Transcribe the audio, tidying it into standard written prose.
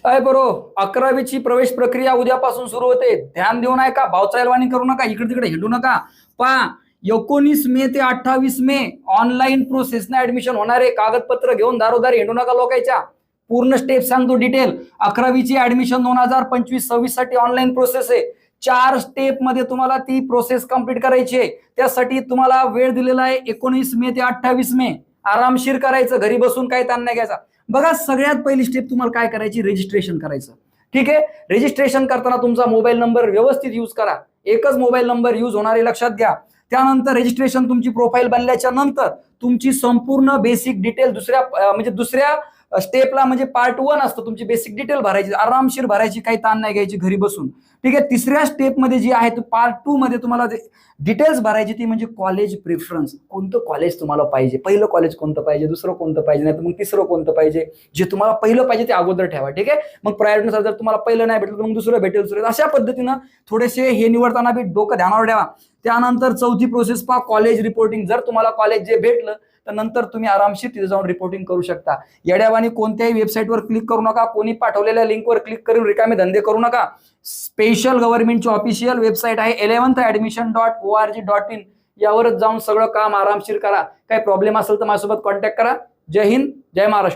काय बरो 11वीची प्रवेश प्रक्रिया उद्यापासून सुरू होते. ध्यान देऊ नका, भावचालवाणी करू नका, इकडे तिकडे हिंडू नका. पहा 19 मे ते 28 मे ऑनलाईन प्रोसेसने ऍडमिशन होणार आहे. कागदपत्र घेऊन दारोदारी हिंडू नका लोकांच्या. पूर्ण स्टेप सांगतो डिटेल. 11वीची ऍडमिशन 2025-26 साठी ऑनलाईन प्रोसेस आहे. 4 स्टेप मध्ये तुम्हाला ती प्रोसेस कंप्लीट करायची आहे. त्यासाठी तुम्हाला वेळ दिलेला आहे 19 मे ते 28 मे. आरामशीर करायचं, घरी बसून काही ताण नाही घ्यायचा. बघा सगळ्यात पहिली स्टेप तुम्हाला काय करायची, रजिस्ट्रेशन करायचं. ठीक आहे, रजिस्ट्रेशन करताना तुमचा मोबाईल नंबर व्यवस्थित यूज करा. एकच मोबाईल नंबर यूज होणारे लक्षात घ्या. त्यानंतर रजिस्ट्रेशन तुमची प्रोफाईल बनल्याच्या नंतर तुमची संपूर्ण बेसिक डिटेल दुसऱ्या स्टेपला म्हणजे पार्ट 1 असतं, तुमची बेसिक डिटेल भरायची, आरामशीर भरायची, काही ताण नाही घ्यायची, घरी बसून. ठीक आहे, तिसऱ्या स्टेप मध्ये जी आहे पार्ट 2 मध्ये तुम्हाला डिटेल्स भरायची, ती म्हणजे कॉलेज प्रेफरन्स. कोणतं कॉलेज तुम्हाला पाहिजे, पहिलं कॉलेज कोणतं पाहिजे, दुसरं कोणतं पाहिजे, नाही तर मग तिसरं कोणतं पाहिजे. जे तुम्हाला पहिलं पाहिजे ते अगोदर ठेवा. ठीक आहे, मग प्रायोरिटीनुसार जर तुम्हाला पहिलं नाही भेटलं तर मग दुसरं भेटेल. अशा पद्धतीनं थोडेसे हे निवडताना बी डोकं ध्यानावर ठेवा. त्यानंतर चौथी प्रोसेस पहा, कॉलेज रिपोर्टिंग. जर तुम्हाला कॉलेज जे भेटलं तर नंतर तुम्ही आरामशीर तिथे जाऊन रिपोर्टिंग करू शकता. येड्यावानी कोणत्याही वेबसाईटवर क्लिक करू नका, कोणी पाठवलेल्या लिंकवर क्लिक करून रिकामे धंदे करू नका. स्पेशल गव्हर्नमेंटची ऑफिशियल वेबसाईट आहे 11thadmission.org.in. यावरच जाऊन सगळं काम आरामशीर करा. काही प्रॉब्लेम असेल तर माझ्यासोबत कॉन्टॅक्ट करा. जय हिंद, जय महाराष्ट्र.